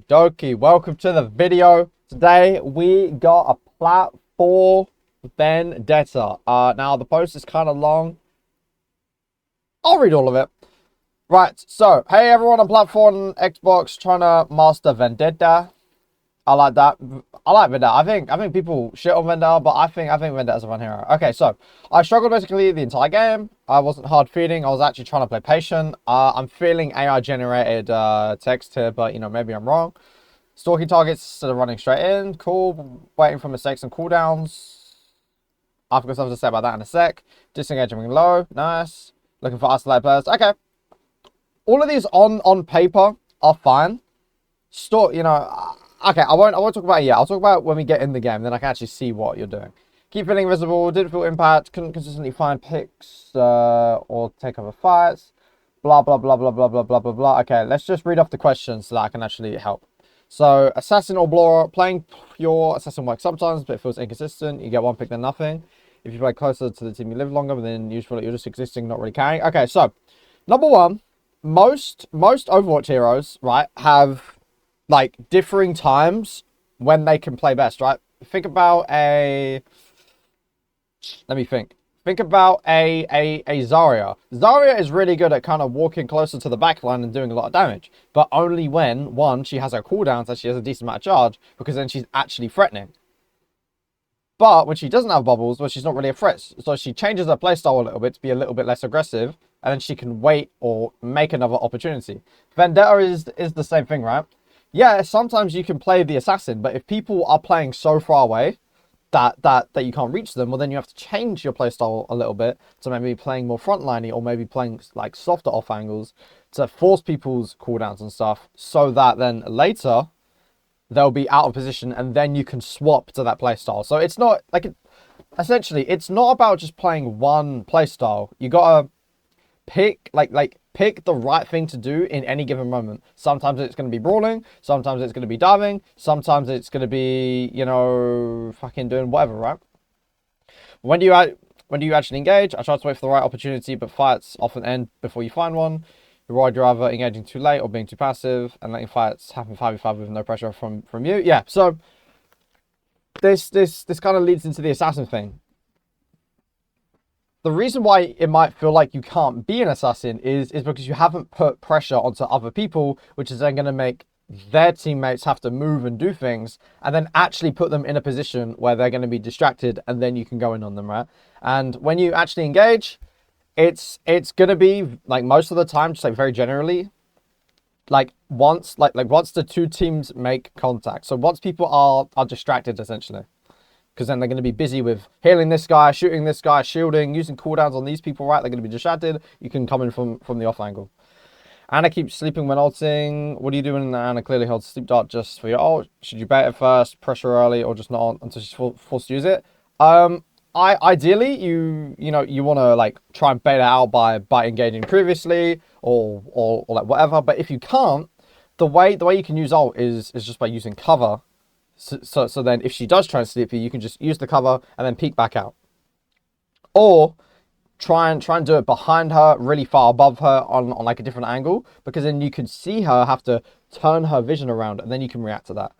dokie, welcome to the video. Today we got a Platinum Vendetta. Now the post is kind of long. I'll read all of it. Right, so hey everyone on Platform Xbox trying to master Vendetta. I like that. I like Vendetta. I think people shit on Vendetta, but I think Vendetta's a fun hero. Okay, so I struggled basically the entire game. I wasn't hard feeding. I was actually trying to play patient. I'm feeling AI generated text here, but you know maybe I'm wrong. Stalking targets instead of running straight in. Cool. Waiting for mistakes and cooldowns. I've got something to say about that in a sec. Disengaging low. Nice. Looking for isolated players. Okay. All of these on paper are fine. Okay, I won't talk about it yet. I'll talk about it when we get in the game. Then I can actually see what you're doing. Keep feeling invisible. Didn't feel impact. Couldn't consistently find picks or take over fights. Blah, blah, blah, blah, blah, blah, blah, blah, blah. Okay, let's just read off the questions so that I can actually help. So, Assassin or Blower. Playing pure Assassin works sometimes, but it feels inconsistent. You get one pick, then nothing. If you play closer to the team, you live longer, then usually you're just existing, not really carrying. Okay, so, number one. Most Overwatch heroes, right, have like differing times when they can play best, right? Think about let me think. Think about a Zarya. Zarya is really good at kind of walking closer to the backline and doing a lot of damage, but only when one, she has her cooldowns and she has a decent amount of charge, because then she's actually threatening. But when she doesn't have bubbles, well, she's not really a threat. So she changes her playstyle a little bit to be a little bit less aggressive, and then she can wait or make another opportunity. Vendetta is the same thing, right? Yeah, sometimes you can play the assassin, but if people are playing so far away that you can't reach them, well, then you have to change your playstyle a little bit to maybe playing more frontliney or maybe playing like softer off angles to force people's cooldowns and stuff, so that then later they'll be out of position and then you can swap to that playstyle. So it's not like essentially it's not about just playing one playstyle. You gotta pick pick the right thing to do in any given moment. Sometimes it's going to be brawling, sometimes it's going to be diving, sometimes it's going to be, you know, fucking doing whatever, right? When do you actually engage? I try to wait for the right opportunity, but fights often end before you find one. You're either engaging too late or being too passive and letting fights happen 5v5 with no pressure from you. Yeah, so this kind of leads into the assassin thing. The reason why it might feel like you can't be an assassin is because you haven't put pressure onto other people, which is then going to make their teammates have to move and do things, and then actually put them in a position where they're going to be distracted, and then you can go in on them, right? And when you actually engage, it's going to be, like, most of the time, just like very generally, like once the two teams make contact. So once people are distracted, essentially. Because then they're going to be busy with healing this guy, shooting this guy, shielding, using cooldowns on these people, right? They're going to be distracted. You can come in from the off angle. Anna keeps sleeping when ulting. What are you doing? Anna clearly holds sleep dart just for your ult. Should you bait it first, pressure early, or just not until she's forced to use it? Ideally, you want to like try and bait it out by engaging previously or like whatever. But if you can't, the way you can use ult is just by using cover. So then if she does try and sleep you can just use the cover and then peek back out. Or try and do it behind her, really far above her on like a different angle, because then you can see her have to turn her vision around and then you can react to that.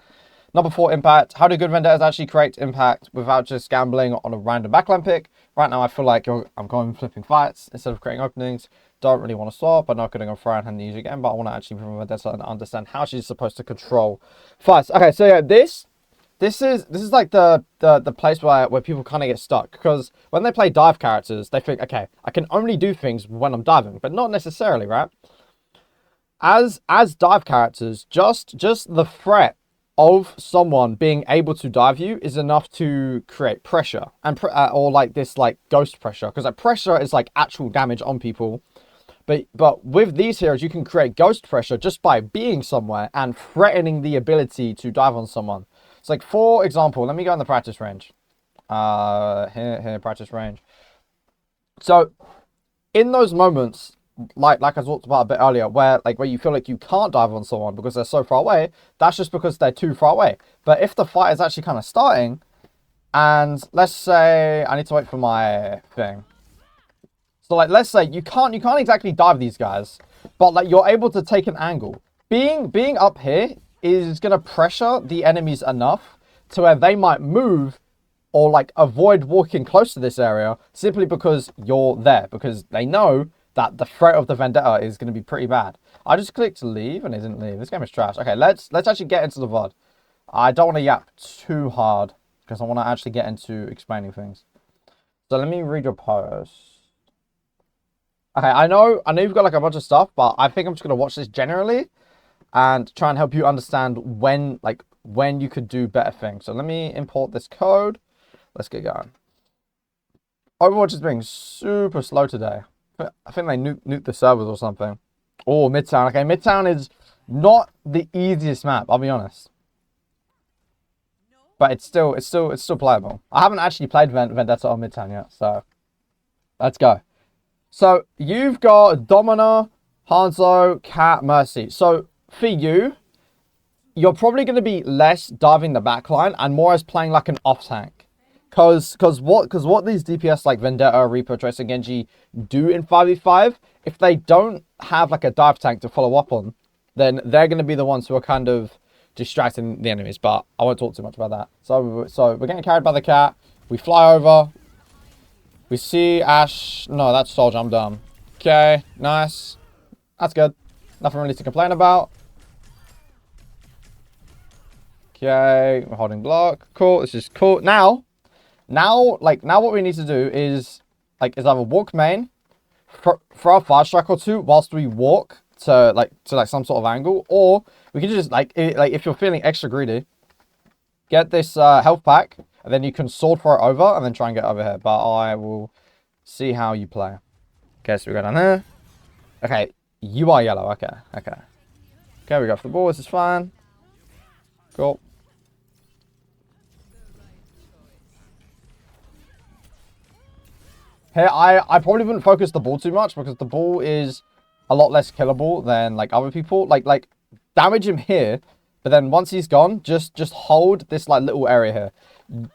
Number 4, impact. How do good vendettas actually create impact without just gambling on a random backline pick? Right now I feel like I'm going flipping fights instead of creating openings. Don't really want to swap. I'm not going to go fry and hand the user again, but I want to actually prove Vendetta and understand how she's supposed to control fights. Okay, so yeah, this is like the place where people kind of get stuck, because when they play dive characters, they think, okay, I can only do things when I'm diving, but not necessarily, right? As dive characters, just the threat of someone being able to dive you is enough to create pressure and or like this like ghost pressure, because like pressure is like actual damage on people. But with these heroes, you can create ghost pressure just by being somewhere and threatening the ability to dive on someone. It's like, for example, let me go in the practice range. Here, practice range. So, in those moments, like I talked about a bit earlier, where you feel like you can't dive on someone because they're so far away, that's just because they're too far away. But if the fight is actually kind of starting, and let's say I need to wait for my thing. So like, let's say you can't exactly dive these guys, but like you're able to take an angle. Being up here is going to pressure the enemies enough to where they might move or like avoid walking close to this area simply because you're there, because they know that the threat of the Vendetta is going to be pretty bad. I just clicked leave and it didn't leave. This game is trash. Okay, let's actually get into the VOD. I don't want to yap too hard because I want to actually get into explaining things. So let me read your post. Okay, I know you've got like a bunch of stuff, but I think I'm just going to watch this generally and try and help you understand when you could do better things. So let me import this code. Let's get going. Overwatch is being super slow today. I think they nuked the servers or something. Oh, Midtown. Okay, Midtown is not the easiest map, I'll be honest. But it's still playable. I haven't actually played Vendetta on Midtown yet, so let's go. So you've got Domina, Hanzo, Cat, Mercy. So for you, you're probably going to be less diving the backline and more as playing like an off tank. Cause what these DPS like Vendetta, Reaper, Tracer, Genji do in 5v5, if they don't have like a dive tank to follow up on, then they're going to be the ones who are kind of distracting the enemies. But I won't talk too much about that. So we're getting carried by the cat. We fly over. We see Ash. No, that's Soldier. I'm dumb. Okay, nice. That's good. Nothing really to complain about. Okay, we're holding block. Cool. This is cool. Now what we need to do is either walk main, throw a fire strike or two whilst we walk to some sort of angle, or we can just if you're feeling extra greedy, get this health pack and then you can sword throw it over and then try and get over here. But I will see how you play. Okay, so we go down there. Okay, you are yellow. Okay, we go for the ball. This is fine. Cool. Here, I probably wouldn't focus the ball too much because the ball is a lot less killable than like other people. Like damage him here, but then once he's gone, just hold this like little area here.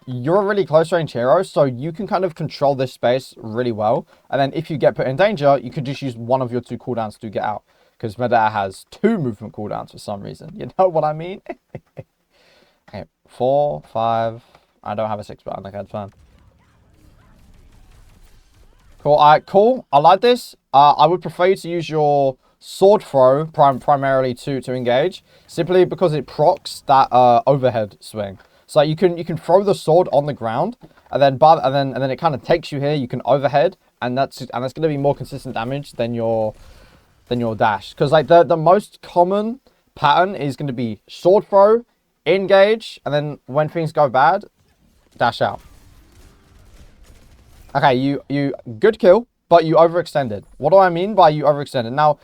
You're a really close range hero, so you can kind of control this space really well. And then if you get put in danger, you could just use one of your 2 cooldowns to get out. Because Vendetta has 2 movement cooldowns for some reason. You know what I mean? Okay, 4, 5. I don't have a 6 button. Okay, that's fine. Cool. Cool. I like this. I would prefer you to use your sword throw primarily to engage, simply because it procs that overhead swing. So you can throw the sword on the ground, and then it kind of takes you here. You can overhead, and that's going to be more consistent damage than your dash. Because like the most common pattern is going to be sword throw, engage, and then when things go bad, dash out. Okay, you good kill, but you overextended. What do I mean by you overextended? Now,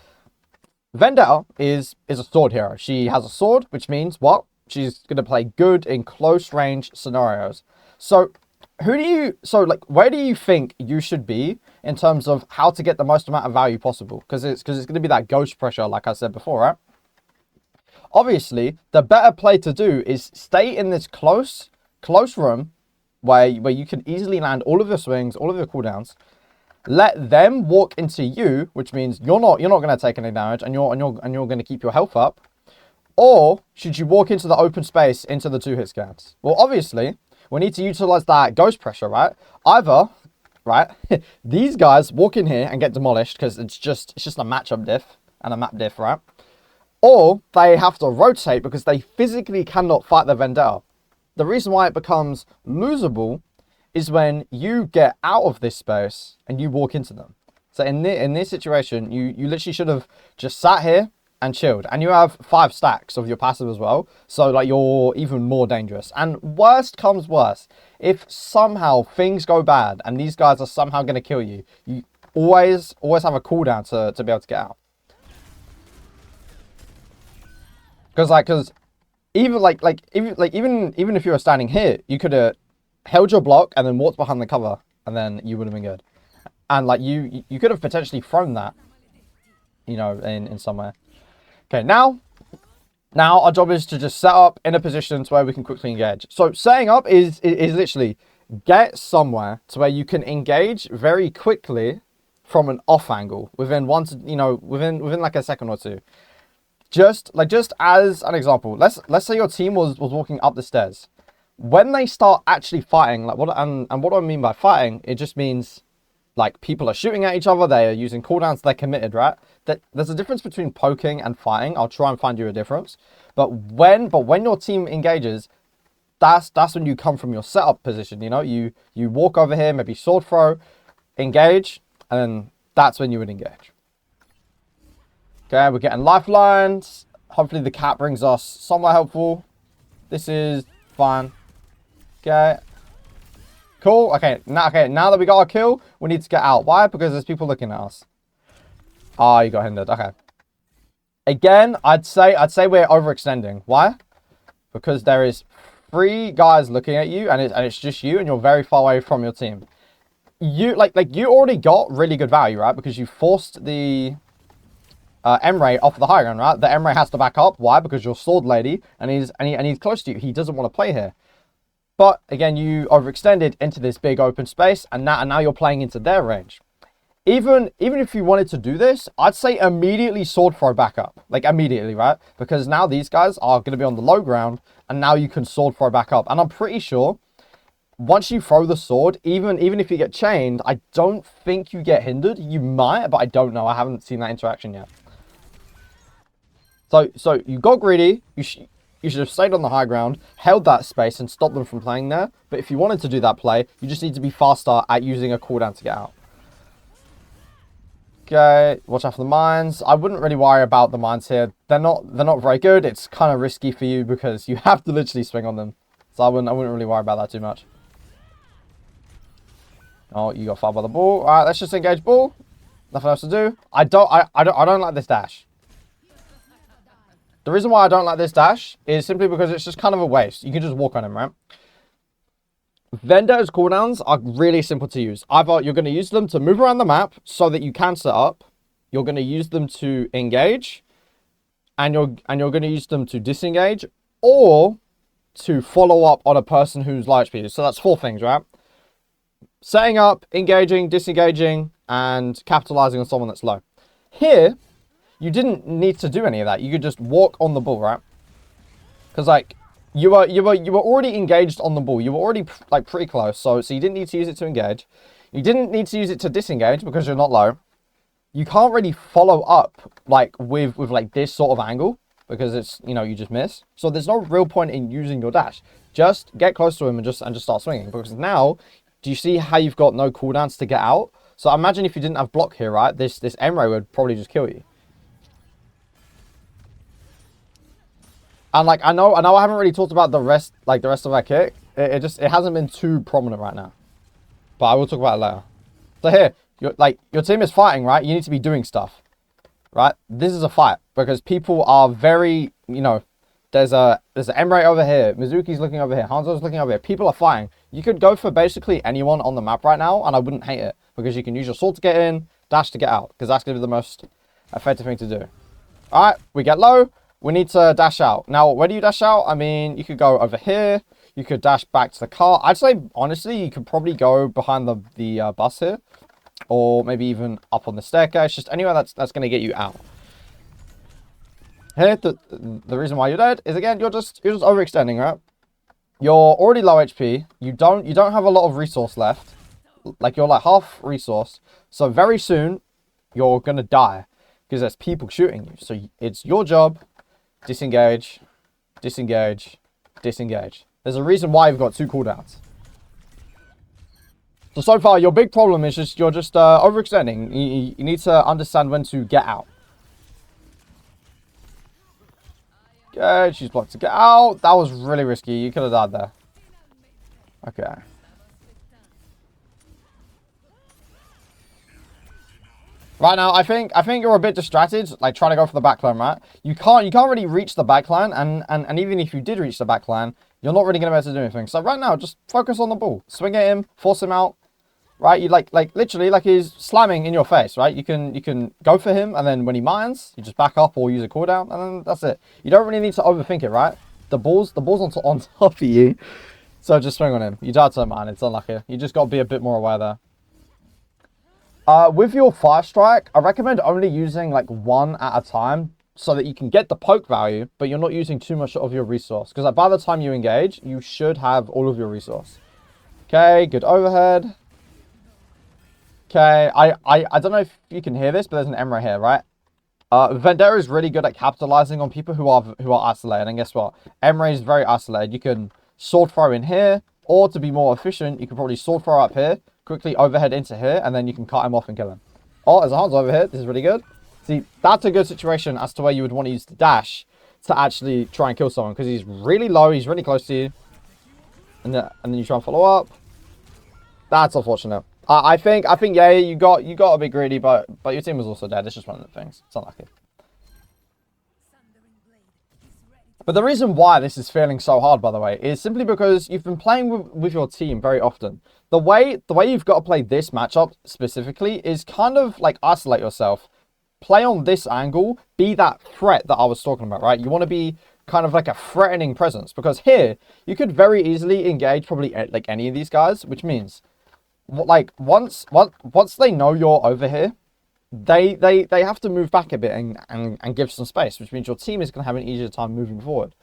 Vendetta is a sword hero. She has a sword, which means what? She's gonna play good in close range scenarios. So where do you think you should be in terms of how to get the most amount of value possible? Because it's gonna be that ghost pressure, like I said before, right? Obviously, the better play to do is stay in this close room where you can easily land all of your swings, all of your cooldowns. Let them walk into you, which means you're not going to take any damage, and you're going to keep your health up. Or should you walk into the open space into the 2-hit scans? Well, obviously, we need to utilize that ghost pressure, right? Either, right, these guys walk in here and get demolished because it's just a matchup diff and a map diff, right? Or they have to rotate because they physically cannot fight the Vendetta. The reason why it becomes losable is when you get out of this space and you walk into them. So in this situation, you literally should have just sat here and chilled. And you have 5 stacks of your passive as well. So like you're even more dangerous. And worst comes worst, if somehow things go bad and these guys are somehow going to kill you, you always have a cooldown to be able to get out. Because even even if you were standing here, you could have held your block and then walked behind the cover, and then you would have been good. And like you could have potentially thrown that, you know, in somewhere. Okay, now our job is to just set up in a position to where we can quickly engage. So setting up is literally get somewhere to where you can engage very quickly from an off angle within within like a second or two. just as an example, let's say your team was walking up the stairs. When they start actually fighting, like what do I mean by fighting? It just means like people are shooting at each other, they are using cooldowns, they're committed, right? There's a difference between poking and fighting. I'll try and find you a difference. But when your team engages, that's when you come from your setup position. You know, you walk over here, maybe sword throw, engage, and then that's when you would engage. Okay, we're getting lifelines. Hopefully the cat brings us somewhere helpful. This is fine. Okay. Cool. Okay, now that we got our kill, we need to get out. Why? Because there's people looking at us. Ah, you got hindered. Okay. Again, I'd say we're overextending. Why? Because there is 3 guys looking at you, and it's just you, and you're very far away from your team. You you already got really good value, right? Because you forced the M-Ray off the high ground, right? The M-Ray has to back up. Why? Because you're sword lady, and he's close to you. He doesn't want to play here. But again, you overextended into this big open space, and now you're playing into their range. Even if you wanted to do this, I'd say immediately sword throw back up. Like immediately, right? Because now these guys are going to be on the low ground, and now you can sword throw back up. And I'm pretty sure once you throw the sword, even if you get chained, I don't think you get hindered. You might, but I don't know. I haven't seen that interaction yet. So you got greedy. You should have stayed on the high ground, held that space, and stopped them from playing there. But if you wanted to do that play, you just need to be faster at using a cooldown to get out. Okay, watch out for the mines. I wouldn't really worry about the mines here. They're not very good. It's kind of risky for you because you have to literally swing on them. So I wouldn't really worry about that too much. Oh, you got fouled by the ball. All right, let's just engage ball. Nothing else to do. I don't like this dash. The reason why I don't like this dash is simply because it's just kind of a waste. You can just walk on him, right? Vendetta's cooldowns are really simple to use. Either you're going to use them to move around the map so that you can set up. You're going to use them to engage. And you're going to use them to disengage. Or to follow up on a person who's low HP. So that's 4 things, right? Setting up, engaging, disengaging, and capitalizing on someone that's low. Here, you didn't need to do any of that. You could just walk on the ball, right? Because like you were already engaged on the ball. You were already like pretty close, so you didn't need to use it to engage. You didn't need to use it to disengage because you're not low. You can't really follow up like with like this sort of angle because it's, you know, you just miss. So there's no real point in using your dash. Just get close to him and just start swinging, because now do you see how you've got no cooldowns to get out? So imagine if you didn't have block here, right? This M-Ray would probably just kill you. And like I know I haven't really talked about the rest of our kit. It hasn't been too prominent right now. But I will talk about it later. So here, your team is fighting, right? You need to be doing stuff. Right? This is a fight because people are very, you know, there's an M-Ray over here, Mizuki's looking over here, Hanzo's looking over here. People are fighting. You could go for basically anyone on the map right now, and I wouldn't hate it because you can use your sword to get in, dash to get out, because that's going to be the most effective thing to do. All right, we get low. We need to dash out. Now, where do you dash out? I mean, you could go over here. You could dash back to the car. I'd say, honestly, you could probably go behind the bus here, or maybe even up on the staircase. Just anywhere that's going to get you out. Here, the reason why you're dead is, again, you're just overextending, right? You're already low HP. You don't have a lot of resource left. Like, you're like half resource. So very soon, you're gonna die because there's people shooting you. So it's your job. Disengage, disengage, disengage. There's a reason why you've got 2 cooldowns. So far, your big problem is you're just overextending. You need to understand when to get out. Okay, she's blocked to get out. That was really risky. You could have died there. Okay. Right now, I think you're a bit distracted, like trying to go for the backline, right? You can't really reach the backline, and even if you did reach the backline, you're not really gonna be able to do anything. So right now, just focus on the ball. Swing at him, force him out. Right? You like literally like he's slamming in your face, right? You can go for him, and then when he mines, you just back up or use a cooldown, and then that's it. You don't really need to overthink it, right? The ball's on top of you. So just swing on him. You died to a mine, it's unlucky. You just gotta be a bit more aware there. With your fire strike, I recommend only using like 1 at a time, so that you can get the poke value, but you're not using too much of your resource. Because like, by the time you engage, you should have all of your resource. Okay, good overhead. Okay, I don't know if you can hear this, but there's an Emre here, right? Vendetta is really good at capitalizing on people who are isolated. And guess what? Emre is very isolated. You can sword throw in here, or to be more efficient, you can probably sword throw up here, quickly overhead into here, and then you can cut him off and kill him. Oh, there's a Hanzo over here. This is really good. See, that's a good situation as to where you would want to use the dash to actually try and kill someone, because he's really low, he's really close to you, and then you try and follow up. That's unfortunate. I think, yeah, you got a bit greedy, but your team was also dead. It's just one of the things. It's unlucky. But the reason why this is feeling so hard, by the way, is simply because you've been playing with your team very often. The way you've got to play this matchup specifically is kind of like isolate yourself. Play on this angle, be that threat that I was talking about, right? You want to be kind of like a threatening presence, because here you could very easily engage probably like any of these guys, which means like once they know you're over here, they have to move back a bit and give some space, which means your team is going to have an easier time moving forward.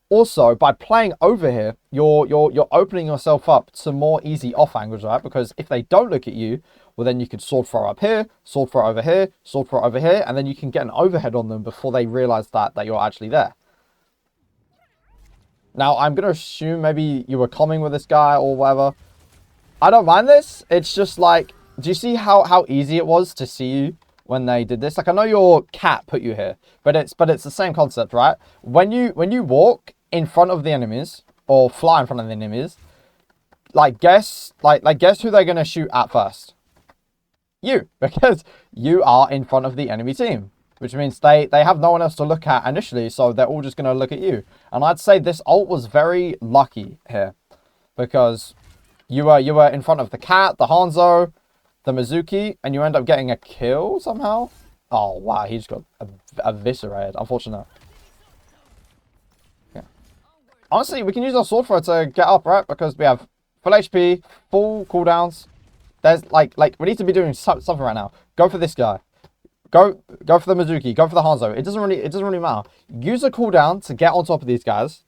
Also, by playing over here, you're opening yourself up to more easy off angles, right? Because if they don't look at you, well, then you could sword throw up here, sword throw over here, sword throw over here, and then you can get an overhead on them before they realize that you're actually there. Now, I'm going to assume maybe you were coming with this guy or whatever. I don't mind this. It's just like, do you see how easy it was to see you when they did this? Like, I know your cat put you here, but it's the same concept, right? When you walk in front of the enemies or fly in front of the enemies, like guess who they're gonna shoot at first? You, because you are in front of the enemy team, which means they have no one else to look at initially, so they're all just gonna look at you. And I'd say this ult was very lucky here, because you were in front of the cat, the Hanzo, the Mizuki, and you end up getting a kill somehow. Oh wow, he just got eviscerated. Unfortunate. Yeah. Honestly, we can use our sword throw to get up, right? Because we have full HP, full cooldowns. There's like we need to be doing something right now. Go for this guy. Go for the Mizuki. Go for the Hanzo. It doesn't really matter. Use a cooldown to get on top of these guys.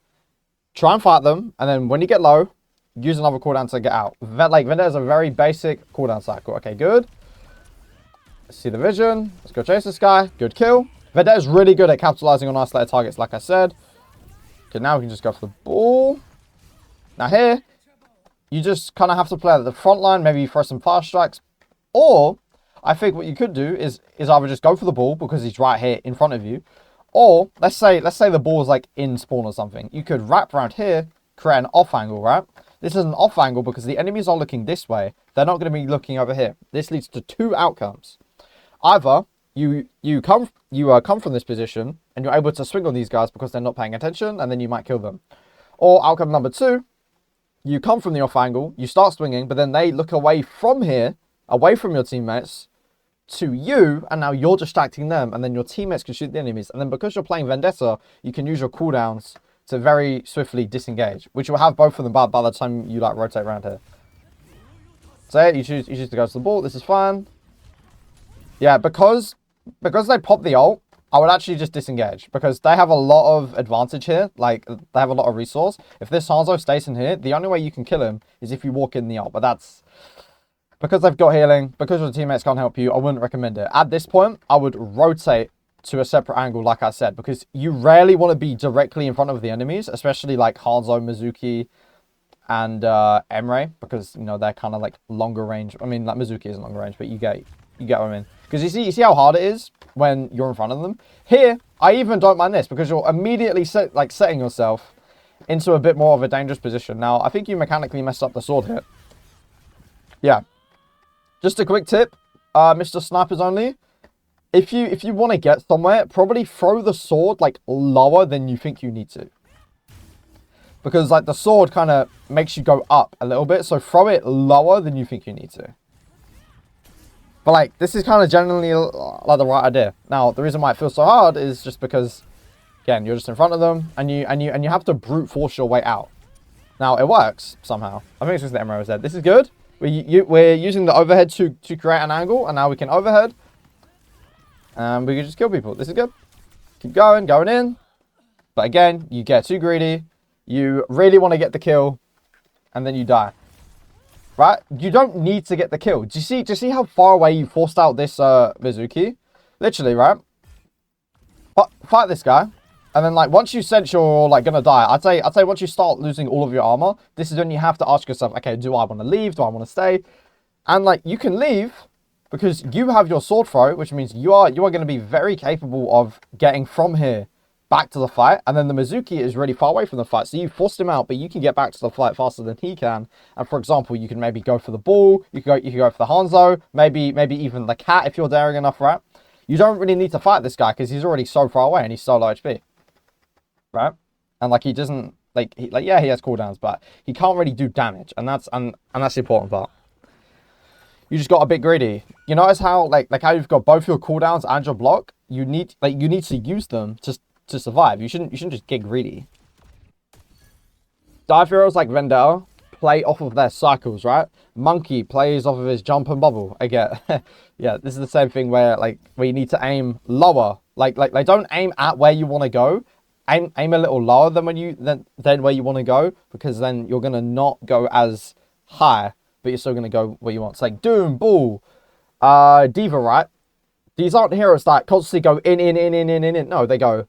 Try and fight them, and then when you get low, use another cooldown to get out. Vendetta is a very basic cooldown cycle. Okay, good. Let's see the vision. Let's go chase this guy. Good kill. Vendetta is really good at capitalizing on isolated targets, like I said. Okay, now we can just go for the ball. Now here, you just kind of have to play at the front line. Maybe throw some fast strikes. Or, I think what you could do is either just go for the ball because he's right here in front of you. Or, let's say the ball is like in spawn or something. You could wrap around here, create an off angle, right? This is an off angle because the enemies are looking this way. They're not going to be looking over here. This leads to two outcomes. Either you come from this position and you're able to swing on these guys because they're not paying attention, and then you might kill them. Or outcome number two, you come from the off angle, you start swinging, but then they look away from here, away from your teammates, to you, and now you're distracting them, and then your teammates can shoot the enemies. And then because you're playing Vendetta, you can use your cooldowns to very swiftly disengage, which will have both of them by the time you like rotate around here. So you choose to go to the ball. This is fine. Yeah, because they pop the ult, I would actually just disengage, because they have a lot of advantage here. Like, they have a lot of resource. If this Hanzo stays in here, the only way you can kill him is if you walk in the ult. But that's because they've got healing, because your teammates can't help you. I wouldn't recommend it. At this point, I would rotate to a separate angle, like I said, because you rarely want to be directly in front of the enemies, especially like Hanzo, Mizuki, and Emre, because, you know, they're kind of like longer range. I mean, like Mizuki isn't longer range, but you get what I mean. Because you see how hard it is when you're in front of them. Here, I even don't mind this, because you're immediately setting yourself into a bit more of a dangerous position. Now, I think you mechanically messed up the sword hit. Yeah. Just a quick tip, Mr. Snipers only. If you want to get somewhere, probably throw the sword like lower than you think you need to. Because like the sword kind of makes you go up a little bit, so throw it lower than you think you need to. But like, this is kind of generally like the right idea. Now, the reason why it feels so hard is just because, again, you're just in front of them, and you have to brute force your way out. Now, it works somehow. I think it's just the Emerald said. This is good. We're using the overhead to create an angle, and now we can overhead. And we can just kill people. This is good. Keep going, going in. But again, you get too greedy. You really want to get the kill. And then you die. Right? You don't need to get the kill. Do you see how far away you forced out this Mizuki? Literally, right? Fight this guy. And then, like, once you sense you're, like, gonna die, I'd say once you start losing all of your armor, this is when you have to ask yourself, okay, do I want to leave? Do I want to stay? And, like, you can leave because you have your sword throw, which means you are going to be very capable of getting from here back to the fight. And then the Mizuki is really far away from the fight. So you forced him out, but you can get back to the fight faster than he can. And, for example, you can maybe go for the ball. You can go for the Hanzo. Maybe even the cat if you're daring enough, right? You don't really need to fight this guy because he's already so far away and he's so low HP. Right? And like he doesn't yeah, he has cooldowns, but he can't really do damage, and that's the important part. You just got a bit greedy. You notice how like how you've got both your cooldowns and your block? You need to use them to survive. You shouldn't just get greedy. Dive heroes like Vendetta play off of their cycles, right? Monkey plays off of his jump and bubble. Again, yeah, this is the same thing where you need to aim lower. Like don't aim at where you want to go. Aim a little lower than where you want to go, because then you're gonna not go as high, but you're still gonna go where you want. It's like Doom, Bull, Diva, right? These aren't heroes that constantly go in. No, they go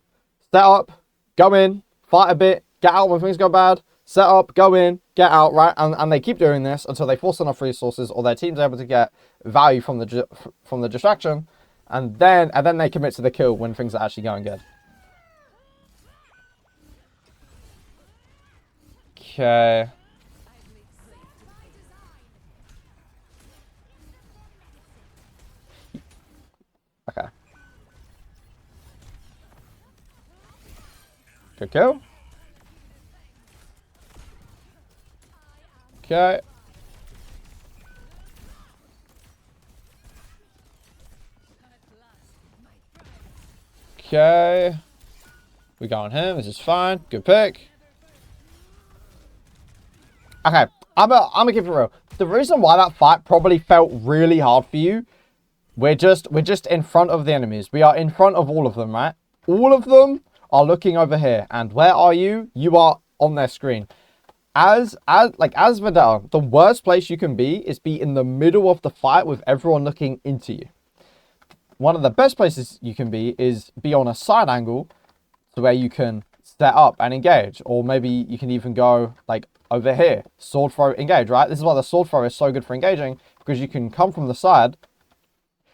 set up, go in, fight a bit, get out when things go bad, set up, go in, get out, right? And they keep doing this until they force enough resources or their team's able to get value from the distraction, and then they commit to the kill when things are actually going good. Okay. Okay. Good kill. Okay. Okay. We got on him. This is fine. Good pick. Okay, I'm gonna keep it real. The reason why that fight probably felt really hard for you, we're just in front of the enemies. We are in front of all of them, right? All of them are looking over here, and where are you? You are on their screen. As Vendetta, the worst place you can be is be in the middle of the fight with everyone looking into you. One of the best places you can be is be on a side angle, to where you can set up and engage, or maybe you can even go like over here, sword throw, engage, right? This is why the sword throw is so good for engaging, because you can come from the side,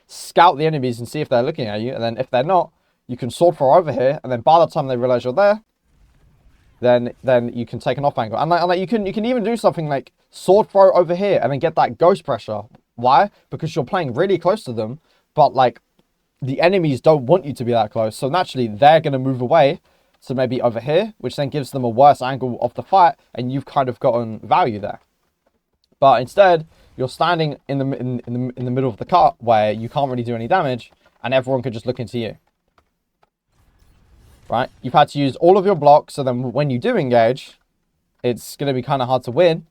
scout the enemies and see if they're looking at you, and then if they're not, you can sword throw over here, and then by the time they realize you're there, then you can take an off angle. And like you can even do something like sword throw over here and then get that ghost pressure. Why? Because you're playing really close to them, but like the enemies don't want you to be that close, so naturally they're going to move away. So maybe over here, which then gives them a worse angle of the fight, and you've kind of gotten value there. But instead, you're standing in the middle of the cut where you can't really do any damage, and everyone can just look into you. Right? You've had to use all of your blocks, so then when you do engage, it's going to be kind of hard to win.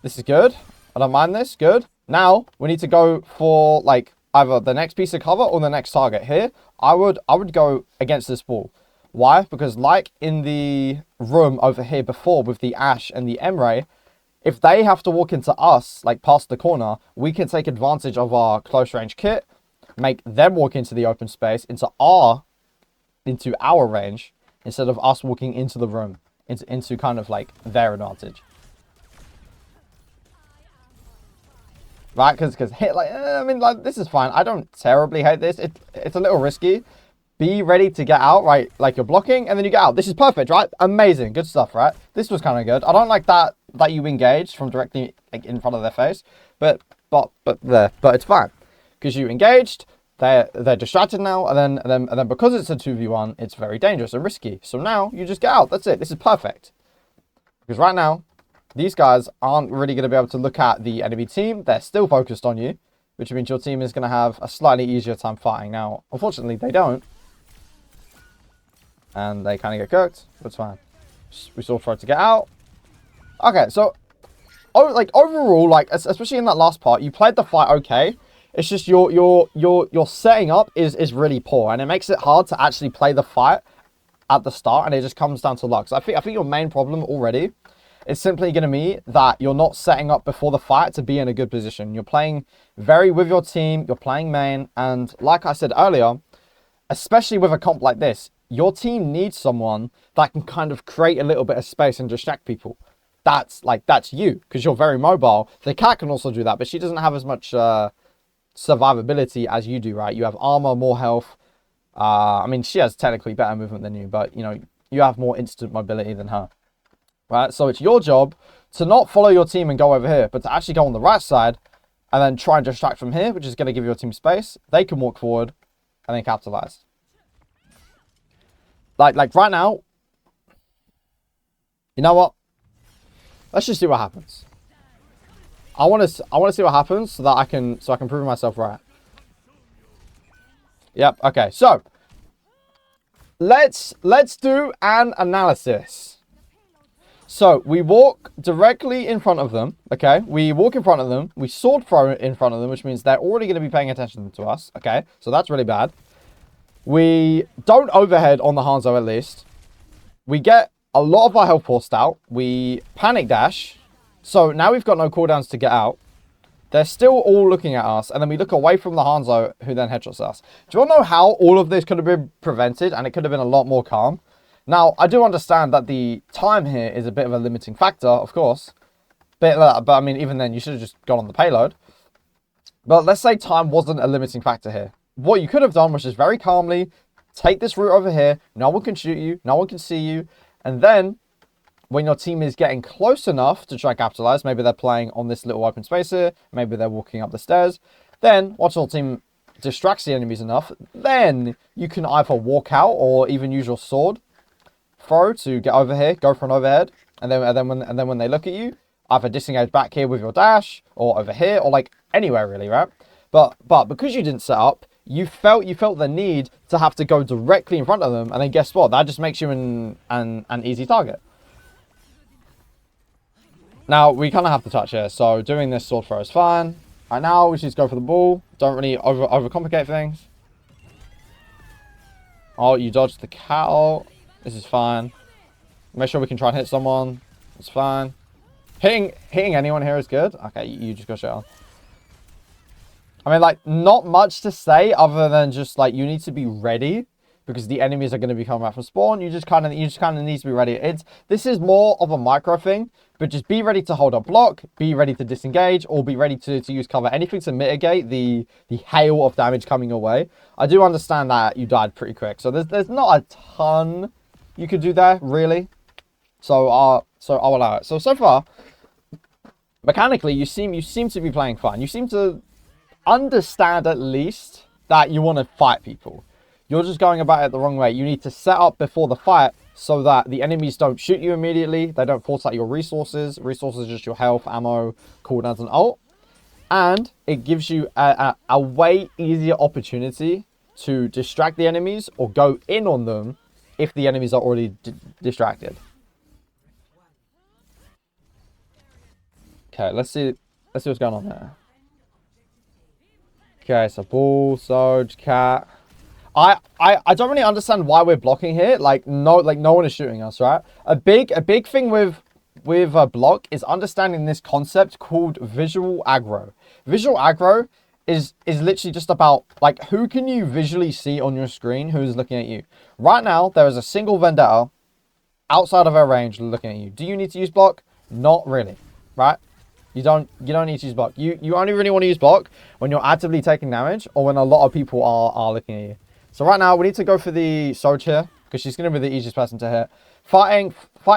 This is good. I don't mind this. Good. Now we need to go for like either the next piece of cover or the next target. Here, I would go against this wall. Why? Because like in the room over here before with the Ashe and the Emre, if they have to walk into us, like past the corner, we can take advantage of our close range kit, make them walk into the open space, into our range, instead of us walking into the room, into kind of like their advantage. Right? Because hit, like, I mean, like, this is fine. I don't terribly hate this. It's a little risky. Be ready to get out, right? Like you're blocking and then you get out. This is perfect, right? Amazing. Good stuff, right? This was kind of good. I don't like that you engaged from directly like, in front of their face, but it's fine. Because you engaged, they're distracted now, and then because it's a 2v1, it's very dangerous and risky. So now you just get out. That's it. This is perfect. Because right now, these guys aren't really going to be able to look at the enemy team. They're still focused on you, which means your team is going to have a slightly easier time fighting. Now, unfortunately, they don't. And they kind of get cooked. That's fine. We still try to get out. Okay, so overall, like especially in that last part, you played the fight okay. It's just your setting up is really poor, and it makes it hard to actually play the fight at the start, and it just comes down to luck. So I think your main problem already is simply going to be that you're not setting up before the fight to be in a good position. You're playing very with your team, you're playing main, and like I said earlier, especially with a comp like this, your team needs someone that can kind of create a little bit of space and distract people. That's you, because you're very mobile. The cat can also do that, but she doesn't have as much survivability as you do, right? You have armor, more health. I mean, she has technically better movement than you, but, you know, you have more instant mobility than her, right? So it's your job to not follow your team and go over here, but to actually go on the right side and then try and distract from here, which is going to give your team space. They can walk forward and then capitalize. Like right now, you know what? Let's just see what happens. I want to see what happens so that I can prove myself right. Yep. Okay. So let's do an analysis. So we walk directly in front of them. Okay. We walk in front of them. We sword throw in front of them, which means they're already going to be paying attention to us. Okay. So that's really bad. We don't overhead on the Hanzo at least. We get a lot of our health forced out. We panic dash. So now we've got no cooldowns to get out. They're still all looking at us. And then we look away from the Hanzo, who then headshots us. Do you want to know how all of this could have been prevented? And it could have been a lot more calm. Now, I do understand that the time here is a bit of a limiting factor, of course. But I mean, even then, you should have just gone on the payload. But let's say time wasn't a limiting factor here. What you could have done was just very calmly take this route over here. No one can shoot you. No one can see you. And then when your team is getting close enough to try and capitalize, maybe they're playing on this little open space here, maybe they're walking up the stairs, then once your team distracts the enemies enough, then you can either walk out or even use your sword throw to get over here, go for an overhead, and then when they look at you, either disengage back here with your dash, or over here, or like anywhere really, right? But because you didn't set up, you felt the need to have to go directly in front of them, and then guess what? That just makes you an easy target. Now, we kind of have to touch here, so doing this sword throw is fine. Right now, we should just go for the ball. Don't really overcomplicate things. Oh, you dodged the cattle. This is fine. Make sure we can try and hit someone. It's fine. Hitting anyone here is good. Okay, you just go shot. I mean, like, not much to say other than just, like, you need to be ready because the enemies are going to be coming out from spawn. You just kind of need to be ready. This is more of a micro thing, but just be ready to hold up block, be ready to disengage, or be ready to use cover. Anything to mitigate the hail of damage coming your way. I do understand that you died pretty quick, so there's not a ton you could do there, really. So I'll allow it. So far, mechanically, you seem to be playing fine. You seem to understand at least that you want to fight people. You're just going about it the wrong way. You need to set up before the fight so that the enemies don't shoot you immediately. They don't force out your resources. Resources are just your health, ammo, cooldowns, and ult. And it gives you a way easier opportunity to distract the enemies or go in on them if the enemies are already distracted. Okay, let's see what's going on there. Okay, so bull, Soj, cat. I don't really understand why we're blocking here. No one is shooting us, right? A big thing with a block is understanding this concept called visual aggro. Visual aggro is literally just about, like, who can you visually see on your screen who's looking at you. Right now, there is a single Vendetta outside of our range looking at you. Do you need to use block? Not really, right? You don't need to use block. You only really want to use block when you're actively taking damage or when a lot of people are looking at you. So right now, we need to go for the Soj here because she's going to be the easiest person to hit. Fighting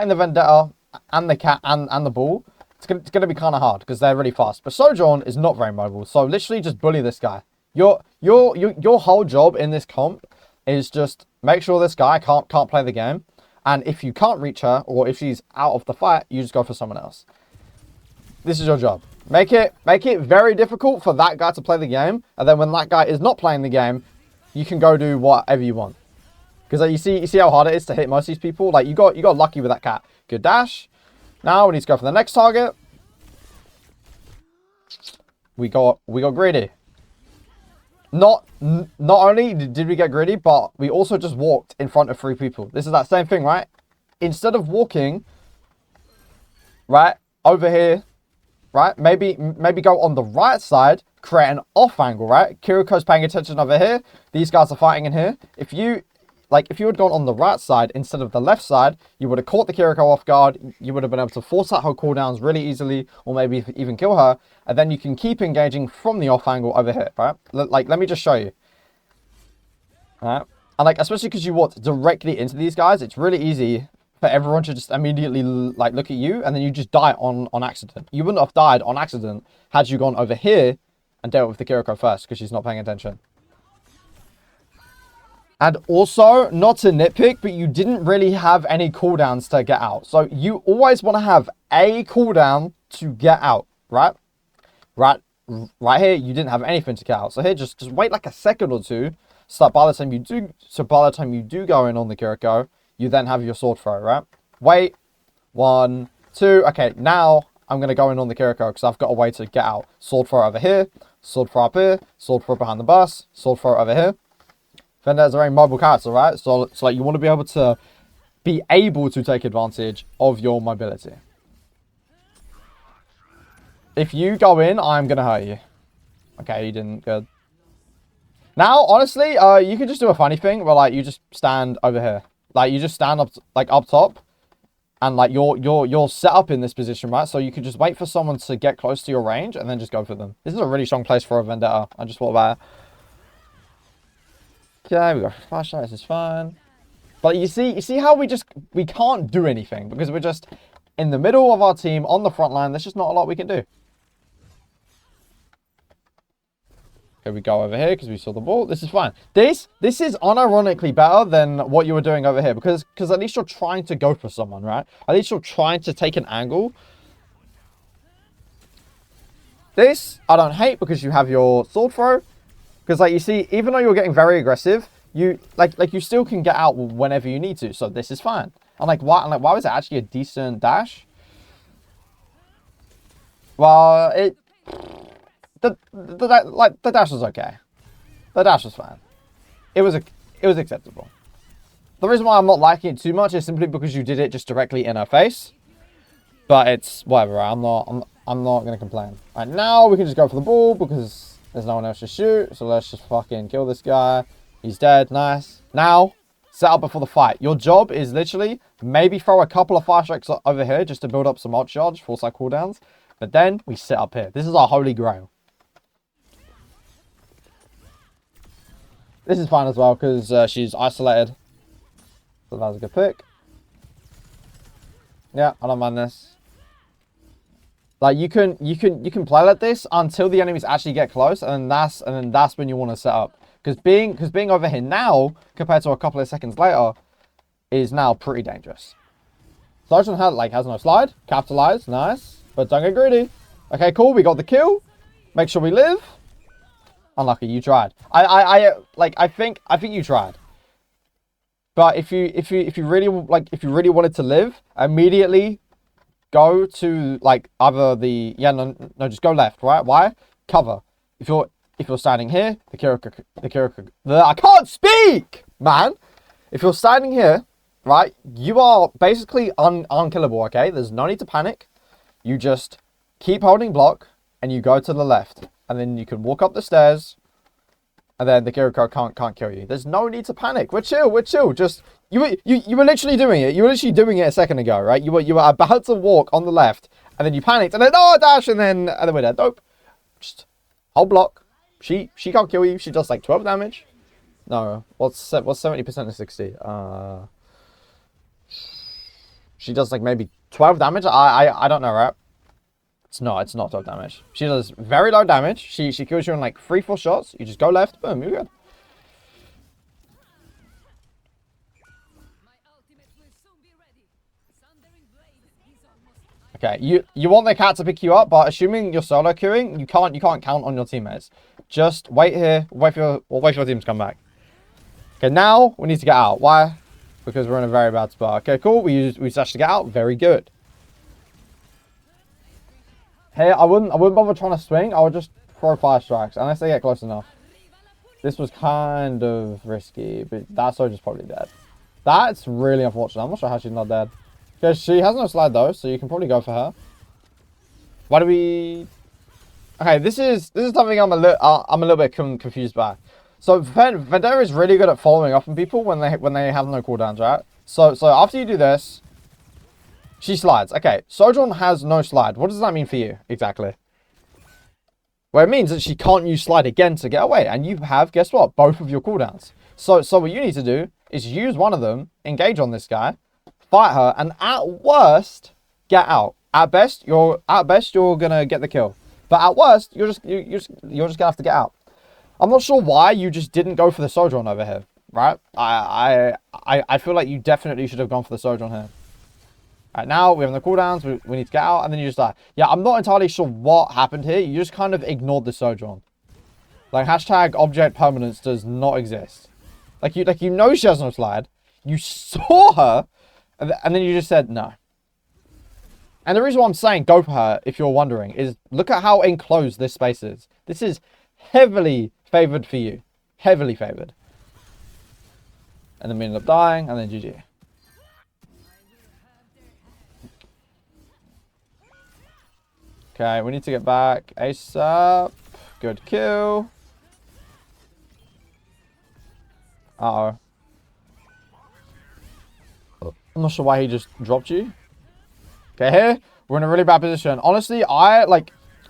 the Vendetta and the cat and the bull, it's going to be kind of hard because they're really fast. But Sojourn is not very mobile, so literally just bully this guy. Your whole job in this comp is just make sure this guy can't play the game, and if you can't reach her or if she's out of the fight, you just go for someone else. This is your job. Make it very difficult for that guy to play the game, and then when that guy is not playing the game, you can go do whatever you want. Because you see how hard it is to hit most of these people. Like you got lucky with that cat. Good dash. Now we need to go for the next target. We got greedy. Not only did we get greedy, but we also just walked in front of 3 people. This is that same thing, right? Instead of walking, right, over here, right, maybe go on the right side, create an off angle, right? Kiriko's paying attention over here. These guys are fighting in here. If you had gone on the right side instead of the left side, you would have caught the Kiriko off guard. You would have been able to force out her cooldowns really easily, or maybe even kill her. And then you can keep engaging from the off angle over here, right? Like, let me just show you. All right? And like, especially because you walked directly into these guys, it's really easy for everyone to just immediately like look at you, and then you just die on accident. You wouldn't have died on accident had you gone over here and dealt with the Kiriko first, because she's not paying attention. And also, not to nitpick, but you didn't really have any cooldowns to get out. So you always want to have a cooldown to get out, right? Right here, you didn't have anything to get out. So here, just wait like a second or two. So by the time you do go in on the Kiriko, you then have your sword throw, right? Wait, 1, 2. Okay, now I'm going to go in on the Kiriko because I've got a way to get out. Sword throw over here, sword throw up here, sword throw behind the bus, sword throw over here. Vendetta's a very mobile character, right? So like you want to be able to take advantage of your mobility. If you go in, I'm going to hurt you. Okay, you didn't. Good. Now, honestly, you could just do a funny thing where like you just stand over here. Like you just stand up up top, and like you're set up in this position, right? So you could just wait for someone to get close to your range and then just go for them. This is a really strong place for a Vendetta. I just thought about it. Okay, we got flashlight. This is fine. But you see how we can't do anything because we're just in the middle of our team on the front line. There's just not a lot we can do. Okay, we go over here because we saw the ball. This is fine. This is unironically better than what you were doing over here because at least you're trying to go for someone, right? At least you're trying to take an angle. This I don't hate because you have your sword throw. Because like you see, even though you're getting very aggressive, you like you still can get out whenever you need to. So this is fine. I'm like, why was it actually a decent dash? Well, the dash was okay. The dash was fine. It was acceptable. The reason why I'm not liking it too much is simply because you did it just directly in her face. But it's whatever. Right? I'm not gonna complain. Right now we can just go for the ball because there's no one else to shoot. So let's just fucking kill this guy. He's dead. Nice. Now set up before the fight. Your job is literally maybe throw a couple of fire strikes over here just to build up some ult charge, force our cooldowns. But then we sit up here. This is our holy grail. This is fine as well because she's isolated. So that was a good pick. Yeah, I don't mind this. Like you can play like this until the enemies actually get close, and then that's when you want to set up. Because being over here now compared to a couple of seconds later is now pretty dangerous. Sergeant has no slide, capitalize, nice, but don't get greedy. Okay, cool, we got the kill. Make sure we live. Unlucky, you tried. I think you tried. But if you really wanted to live, immediately go to like either the just go left, right? Why? Cover. If you're standing here, the Kiriko I can't speak, man. If you're standing here, right, you are basically unkillable, okay? There's no need to panic. You just keep holding block and you go to the left. And then you can walk up the stairs. And then the Kiriko can't kill you. There's no need to panic. We're chill. Just you were literally doing it. You were literally doing it a second ago, right? You were about to walk on the left, and then you panicked, and then dash, and then we're dead. Nope. Just hold block. She can't kill you. She does like 12 damage. No, what's 70% of 60? She does like maybe 12 damage. I don't know, right? It's not 12 damage. She does very low damage. She kills you in like 3-4 shots. You just go left, boom, you're good. Okay, you want the cat to pick you up, but assuming you're solo queuing, you can't count on your teammates. Just wait here, wait for your team to come back. Okay, now we need to get out. Why? Because we're in a very bad spot. Okay, cool. We actually get out. Very good. Hey, I wouldn't bother trying to swing. I would just throw fire strikes unless they get close enough. This was kind of risky, but that soldier's probably dead. That's really unfortunate. I'm not sure how she's not dead. Because she has no slide though, so you can probably go for her. Why do we... Okay, this is something I'm a little bit confused by. So Vendetta is really good at following up on people when they have no cooldowns, right? So after you do this, she slides. Okay, Sojourn has no slide. What does that mean for you exactly? Well, it means that she can't use slide again to get away, and you have, guess what, both of your cooldowns. So what you need to do is use one of them, engage on this guy, fight her, and at worst, get out. At best, you're gonna get the kill, but at worst, you're just gonna have to get out. I'm not sure why you just didn't go for the Sojourn over here, right? I feel like you definitely should have gone for the Sojourn here. Right, now we have the cooldowns, we need to get out, and then you just die. Yeah, I'm not entirely sure what happened here. You just kind of ignored the Sojourn. Like, hashtag object permanence does not exist. Like you know she has no slide. You saw her, and then you just said no. And the reason why I'm saying go for her, if you're wondering, is look at how enclosed this space is. This is heavily favored for you. Heavily favored. And then we end up dying, and then GG. Okay, we need to get back ASAP. Good kill. Uh-oh. I'm not sure why he just dropped you. Okay, here, we're in a really bad position. Honestly,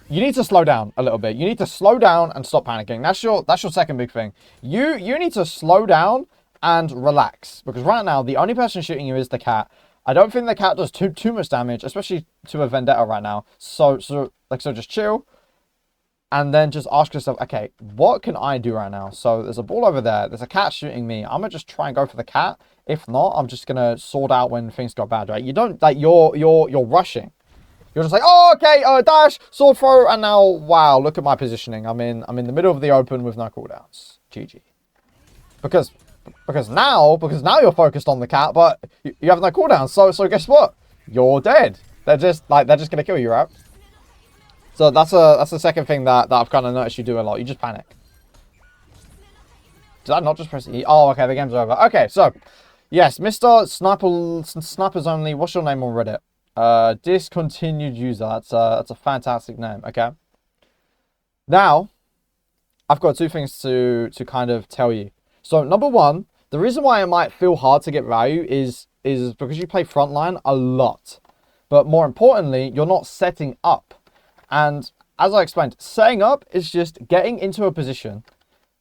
you need to slow down a little bit. You need to slow down and stop panicking. That's your second big thing. You need to slow down and relax. Because right now, the only person shooting you is the cat. I don't think the cat does too much damage, especially to a Vendetta right now. So just chill. And then just ask yourself, okay, what can I do right now? So there's a ball over there. There's a cat shooting me. I'm going to just try and go for the cat. If not, I'm just going to sort out when things go bad, right? You don't, like, you're rushing. You're just like, oh, okay, dash, sword throw, and now, wow, look at my positioning. I'm in the middle of the open with no cooldowns. GG. Because now you're focused on the cat, but you have no cooldowns. So guess what? You're dead. They're just gonna kill you, right? So that's the second thing that I've kind of noticed you do a lot. You just panic. Did I not just press E? Oh, okay, the game's over. Okay, so yes, Mr. Snipers Only. What's your name on Reddit? Discontinued user. That's a fantastic name. Okay. Now, I've got two things to kind of tell you. So number one, the reason why it might feel hard to get value is because you play frontline a lot. But more importantly, you're not setting up. And as I explained, setting up is just getting into a position,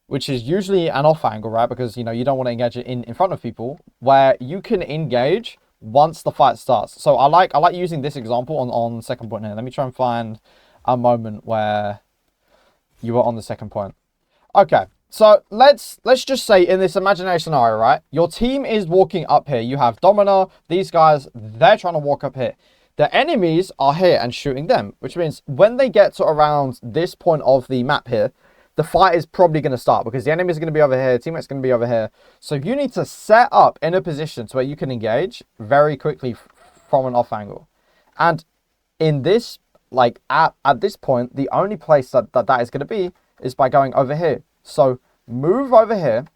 which is usually an off angle, right? Because, you know, you don't want to engage it in front of people, where you can engage once the fight starts. So I like using this example on second point here. Let me try and find a moment where you were on the second point. Okay. So let's just say in this imaginary scenario, right? Your team is walking up here. You have Domina, these guys, they're trying to walk up here. The enemies are here and shooting them, which means when they get to around this point of the map here, the fight is probably going to start because the enemies are going to be over here, teammates going to be over here. So you need to set up in a position to where you can engage very quickly from an off angle. And in this, like at this point, the only place that is going to be is by going over here. So move over here,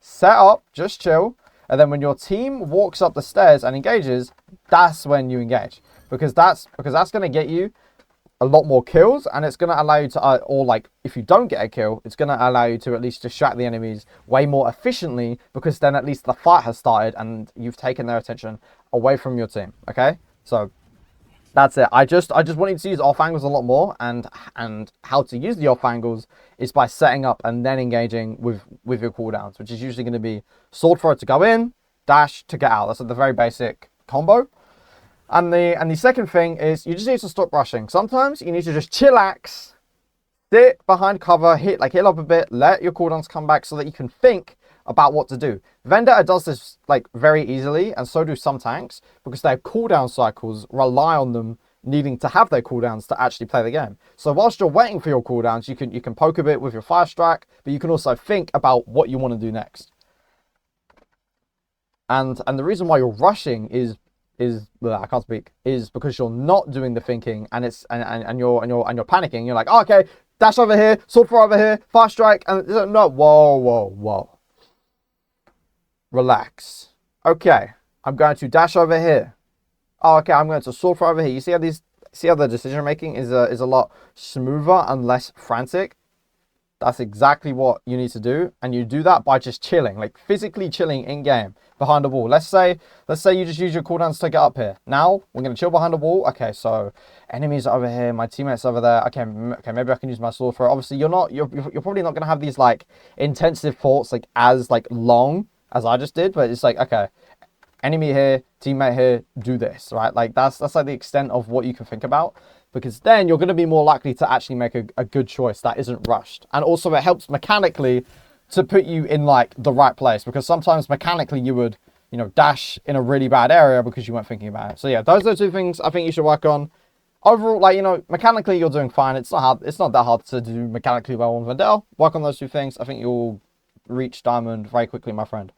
set up, just chill. And then when your team walks up the stairs and engages, that's when you engage. Because that's going to get you a lot more kills, and it's going to allow you to, or like if you don't get a kill, it's going to allow you to at least distract the enemies way more efficiently, because then at least the fight has started and you've taken their attention away from your team. Okay, so that's it. I just want you to use off angles a lot more, and how to use the off angles is by setting up and then engaging with your cooldowns, which is usually going to be sword throw to go in, dash to get out. That's the very basic combo. And the second thing is you just need to stop rushing. Sometimes you need to just chillax, sit behind cover, heal up a bit, let your cooldowns come back so that you can think about what to do. Vendetta does this like very easily, and so do some tanks, because their cooldown cycles rely on them needing to have their cooldowns to actually play the game. So whilst you're waiting for your cooldowns, you can poke a bit with your fire strike, but you can also think about what you want to do next. And the reason why you're rushing is I can't speak, is because you're not doing the thinking, and you're panicking. You're like, oh, okay, dash over here, sword throw over here, fast strike, and no, whoa. Relax. Okay, I'm going to dash over here. Oh, okay, I'm going to sword throw over here. You see how the decision making is a lot smoother and less frantic? That's exactly what you need to do, and you do that by just chilling, like physically chilling in game behind the wall. Let's say you just use your cooldowns to get up here. Now we're gonna chill behind the wall. Okay, so enemies over here, my teammates over there. Okay, maybe I can use my sword throw. Obviously, you're probably not gonna have these like intensive thoughts like as like long as I just did, but it's like, okay, enemy here, teammate here, do this, right? Like that's like the extent of what you can think about, because then you're going to be more likely to actually make a good choice that isn't rushed. And also it helps mechanically to put you in like the right place, because sometimes mechanically you would, you know, dash in a really bad area because you weren't thinking about it. So yeah, those are the two things I think you should work on. Overall, like, you know, mechanically you're doing fine. It's not hard. It's not that hard to do mechanically well on Vendetta. Work on those two things. I think you'll reach diamond very quickly, my friend.